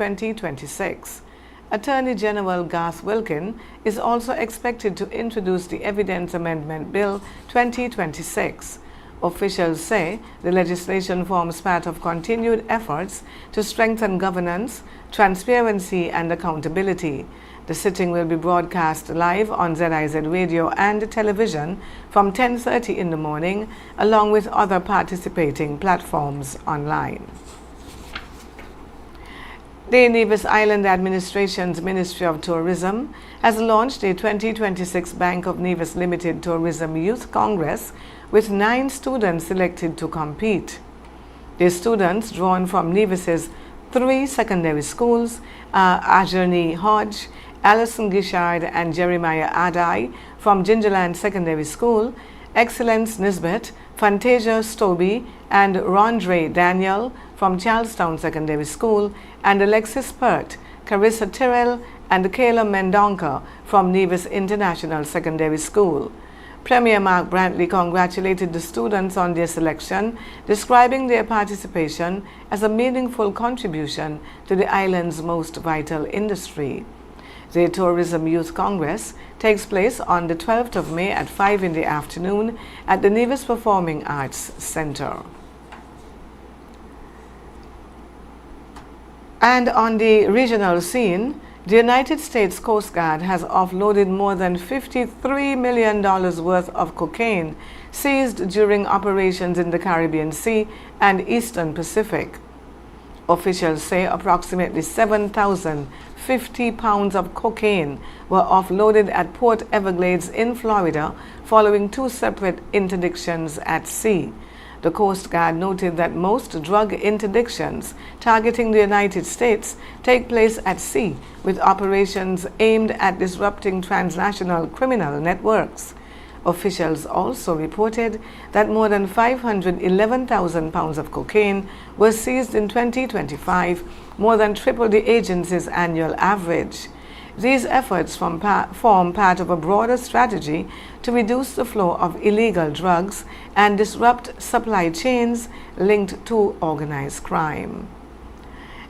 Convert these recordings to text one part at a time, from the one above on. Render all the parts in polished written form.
2026. Attorney General Garth Wilkin is also expected to introduce the Evidence Amendment Bill 2026. Officials say the legislation forms part of continued efforts to strengthen governance, transparency, and accountability. The sitting will be broadcast live on ZIZ radio and television from 10:30 in the morning, along with other participating platforms online. The Nevis Island Administration's Ministry of Tourism has launched a 2026 Bank of Nevis Limited Tourism Youth Congress with 9 students selected to compete. The students, drawn from Nevis's 3 secondary schools, are Ajani Hodge, Alison Gishard, and Jeremiah Adai from Gingerland Secondary School, Excellence Nisbet, Fantasia Stobie, and Rondre Daniel from Charlestown Secondary School, and Alexis Pert, Carissa Tyrrell, and Kayla Mendonca from Nevis International Secondary School. Premier Mark Brantley congratulated the students on their selection, describing their participation as a meaningful contribution to the island's most vital industry. The Tourism Youth Congress takes place on the 12th of May at 5 in the afternoon at the Nevis Performing Arts Center. And on the regional scene, the United States Coast Guard has offloaded more than $53 million worth of cocaine seized during operations in the Caribbean Sea and Eastern Pacific. Officials say approximately 7,050 pounds of cocaine were offloaded at Port Everglades in Florida following 2 separate interdictions at sea. The Coast Guard noted that most drug interdictions targeting the United States take place at sea, with operations aimed at disrupting transnational criminal networks. Officials also reported that more than 511,000 pounds of cocaine were seized in 2025, more than triple the agency's annual average. These efforts form part of a broader strategy to reduce the flow of illegal drugs and disrupt supply chains linked to organized crime.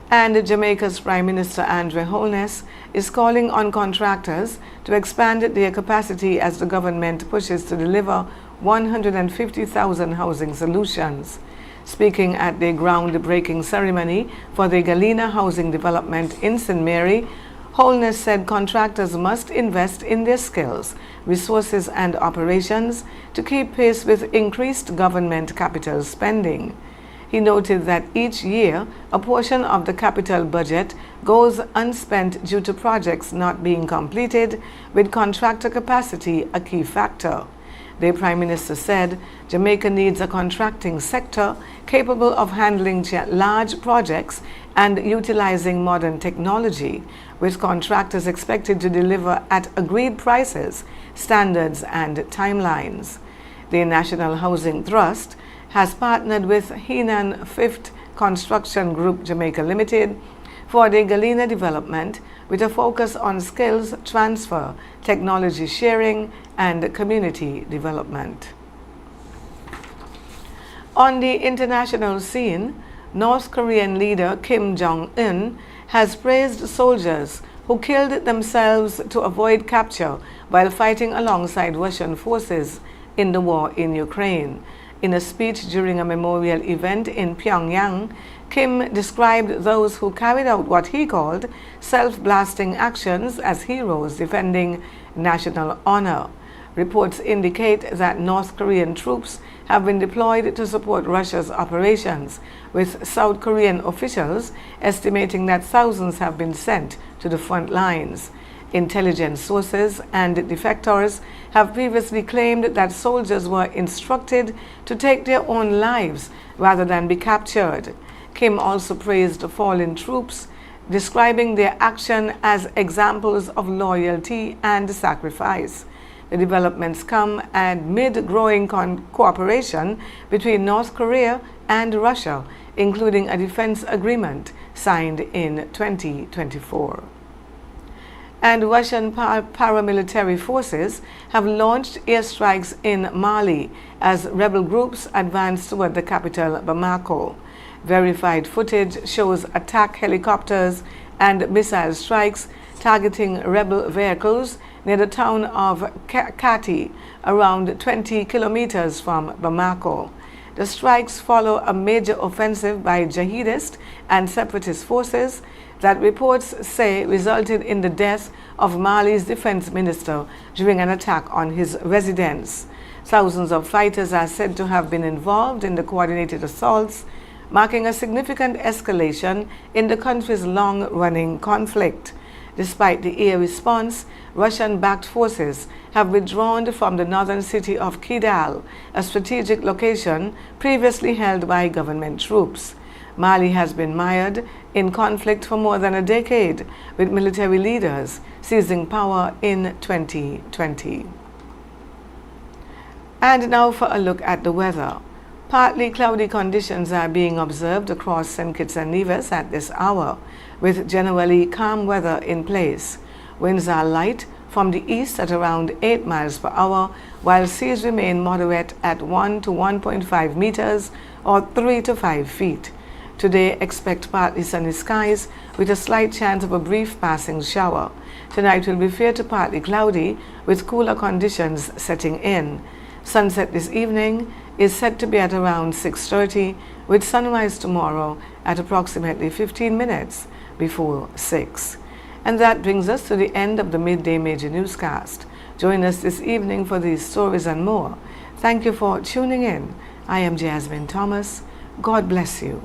And Jamaica's Prime Minister Andre Holness is calling on contractors to expand their capacity as the government pushes to deliver 150,000 housing solutions. Speaking at the groundbreaking ceremony for the Galena housing development in St. Mary, Holness said contractors must invest in their skills, resources, and operations to keep pace with increased government capital spending. He noted that each year, a portion of the capital budget goes unspent due to projects not being completed, with contractor capacity a key factor. The Prime Minister said Jamaica needs a contracting sector capable of handling large projects and utilizing modern technology, with contractors expected to deliver at agreed prices, standards, and timelines. The National Housing Trust has partnered with Henan Fifth Construction Group Jamaica Limited for the Galena development, with a focus on skills transfer, technology sharing, and community development. On the international scene, North Korean leader Kim Jong-un has praised soldiers who killed themselves to avoid capture while fighting alongside Russian forces in the war in Ukraine. In a speech during a memorial event in Pyongyang, Kim described those who carried out what he called self-blasting actions as heroes defending national honor. Reports indicate that North Korean troops have been deployed to support Russia's operations, with South Korean officials estimating that thousands have been sent to the front lines. Intelligence sources and defectors have previously claimed that soldiers were instructed to take their own lives rather than be captured. Kim also praised fallen troops, describing their action as examples of loyalty and sacrifice. The developments come amid growing cooperation between North Korea and Russia, including a defense agreement signed in 2024. And Russian paramilitary forces have launched airstrikes in Mali as rebel groups advance toward the capital, Bamako. Verified footage shows attack helicopters and missile strikes targeting rebel vehicles near the town of Kati, around 20 kilometers from Bamako. The strikes follow a major offensive by jihadist and separatist forces that reports say resulted in the death of Mali's defense minister during an attack on his residence. Thousands of fighters are said to have been involved in the coordinated assaults, marking a significant escalation in the country's long-running conflict. Despite the air response, Russian-backed forces have withdrawn from the northern city of Kidal, a strategic location previously held by government troops. Mali has been mired in conflict for more than a decade, with military leaders seizing power in 2020. And now for a look at the weather. Partly cloudy conditions are being observed across St. Kitts and Nevis at this hour, with generally calm weather in place. Winds are light from the east at around 8 miles per hour, while seas remain moderate at 1 to 1.5 meters or 3 to 5 feet. Today, expect partly sunny skies with a slight chance of a brief passing shower. Tonight will be fair to partly cloudy with cooler conditions setting in. Sunset this evening is set to be at around 6:30, with sunrise tomorrow at approximately 15 minutes before 6. And that brings us to the end of the Midday Major Newscast. Join us this evening for these stories and more. Thank you for tuning in. I am Jasmine Thomas. God bless you.